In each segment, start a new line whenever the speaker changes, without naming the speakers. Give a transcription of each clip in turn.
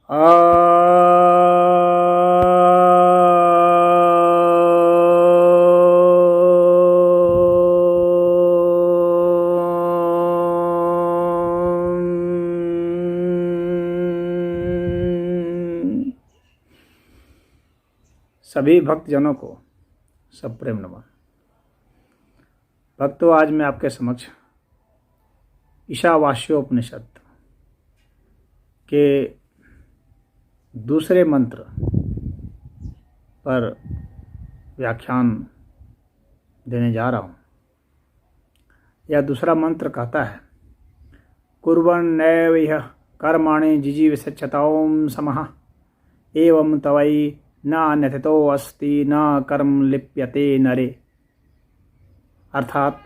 सभी भक्तजनों को सब प्रेम नमन। भक्तों, आज मैं आपके समक्ष ईशावास्योपनिषद के दूसरे मंत्र पर व्याख्यान देने जा रहा हूँ। यह दूसरा मंत्र कहता है, कुर्वन्नैव इह कर्माणि जिजीविषच्यतां समः एवं तवै न अन्यथितो अस्ति न कर्म लिप्यते नरे। अर्थात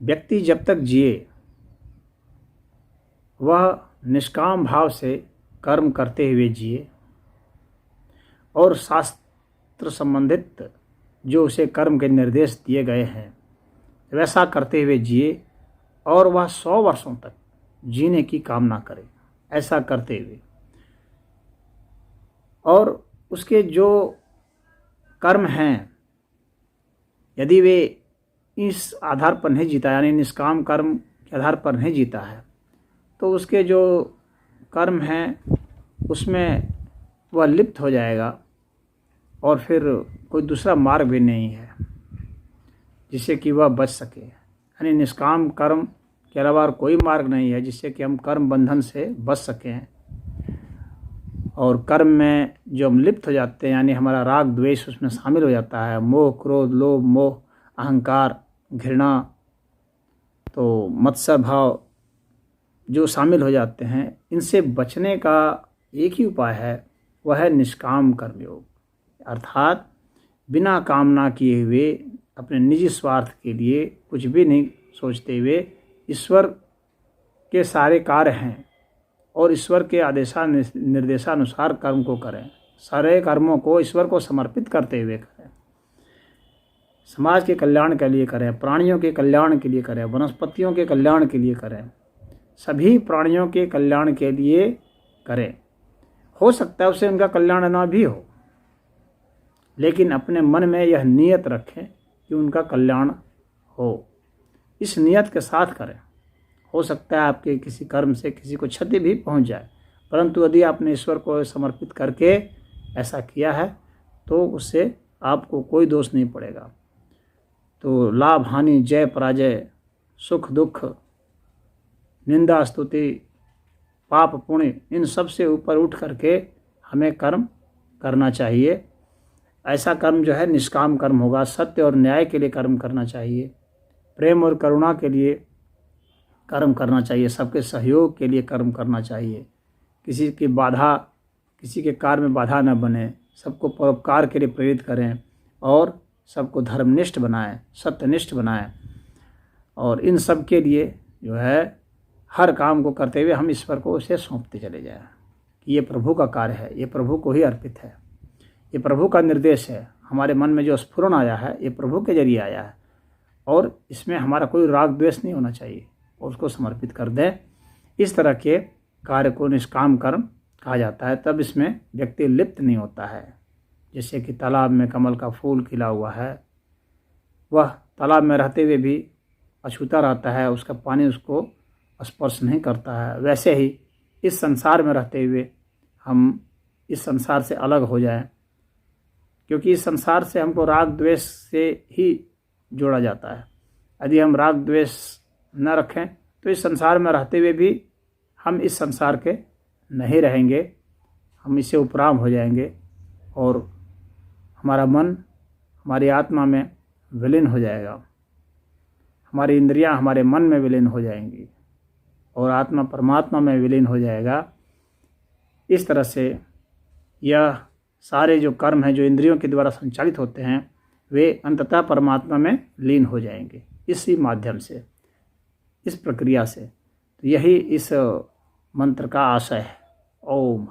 व्यक्ति जब तक जिए वह निष्काम भाव से कर्म करते हुए जिए और शास्त्र संबंधित जो उसे कर्म के निर्देश दिए गए हैं वैसा करते हुए जिए और वह 100 वर्षों तक जीने की कामना करे, ऐसा करते हुए। और उसके जो कर्म हैं यदि वे इस आधार पर नहीं जीता, यानी निष्काम कर्म के आधार पर नहीं जीता है, तो उसके जो कर्म हैं उसमें वह लिप्त हो जाएगा और फिर कोई दूसरा मार्ग भी नहीं है जिससे कि वह बच सके। यानी निष्काम कर्म के अलावा और कोई मार्ग नहीं है जिससे कि हम कर्म बंधन से बच सकें। और कर्म में जो हम लिप्त हो जाते हैं, यानी हमारा राग द्वेष उसमें शामिल हो जाता है, मोह क्रोध लोभ मोह अहंकार घृणा, तो मत्सर भाव जो शामिल हो जाते हैं, इनसे बचने का एक ही उपाय है, वह है निष्काम कर्मयोग। अर्थात बिना कामना किए हुए अपने निजी स्वार्थ के लिए कुछ भी नहीं सोचते हुए ईश्वर के सारे कार्य हैं और ईश्वर के निर्देशानुसार कर्म को करें। सारे कर्मों को ईश्वर को समर्पित करते हुए करें, समाज के कल्याण के लिए करें, प्राणियों के कल्याण के लिए करें, वनस्पतियों के कल्याण के लिए करें, सभी प्राणियों के कल्याण के लिए करें। हो सकता है उससे उनका कल्याण ना भी हो, लेकिन अपने मन में यह नियत रखें कि उनका कल्याण हो। इस नियत के साथ करें। हो सकता है आपके किसी कर्म से किसी को क्षति भी पहुंच जाए, परंतु यदि आपने ईश्वर को समर्पित करके ऐसा किया है तो उससे आपको कोई दोष नहीं पड़ेगा। तो लाभ हानि जय पराजय सुख दुख निंदा स्तुति पाप पुण्य, इन सब से ऊपर उठ करके हमें कर्म करना चाहिए। ऐसा कर्म जो है निष्काम कर्म होगा। सत्य और न्याय के लिए कर्म करना चाहिए, प्रेम और करुणा के लिए कर्म करना चाहिए, सबके सहयोग के लिए कर्म करना चाहिए, किसी के कार्य में बाधा न बने, सबको परोपकार के लिए प्रेरित करें और सबको धर्मनिष्ठ बनाएं, सत्यनिष्ठ बनाएं। और इन सब के लिए जो है हर काम को करते हुए हम ईश्वर को उसे सौंपते चले जाएं कि ये प्रभु का कार्य है, ये प्रभु को ही अर्पित है, ये प्रभु का निर्देश है। हमारे मन में जो स्फुरण आया है ये प्रभु के जरिए आया है और इसमें हमारा कोई राग द्वेष नहीं होना चाहिए और उसको समर्पित कर दें। इस तरह के कार्य को निष्काम कर्म कहा जाता है। तब इसमें व्यक्ति लिप्त नहीं होता है। जैसे कि तालाब में कमल का फूल खिला हुआ है, वह तालाब में रहते हुए भी अछूता रहता है, उसका पानी उसको स्पर्श नहीं करता है। वैसे ही इस संसार में रहते हुए हम इस संसार से अलग हो जाएं, क्योंकि इस संसार से हमको राग द्वेष से ही जोड़ा जाता है। यदि हम राग द्वेष न रखें तो इस संसार में रहते हुए भी हम इस संसार के नहीं रहेंगे, हम इससे उपराम हो जाएंगे और हमारा मन हमारी आत्मा में विलीन हो जाएगा, हमारी इंद्रियां हमारे मन में विलीन हो जाएंगी और आत्मा परमात्मा में विलीन हो जाएगा। इस तरह से यह सारे जो कर्म हैं जो इंद्रियों के द्वारा संचालित होते हैं वे अंततः परमात्मा में लीन हो जाएंगे इसी माध्यम से, इस प्रक्रिया से। तो यही इस मंत्र का आशय है। ओम।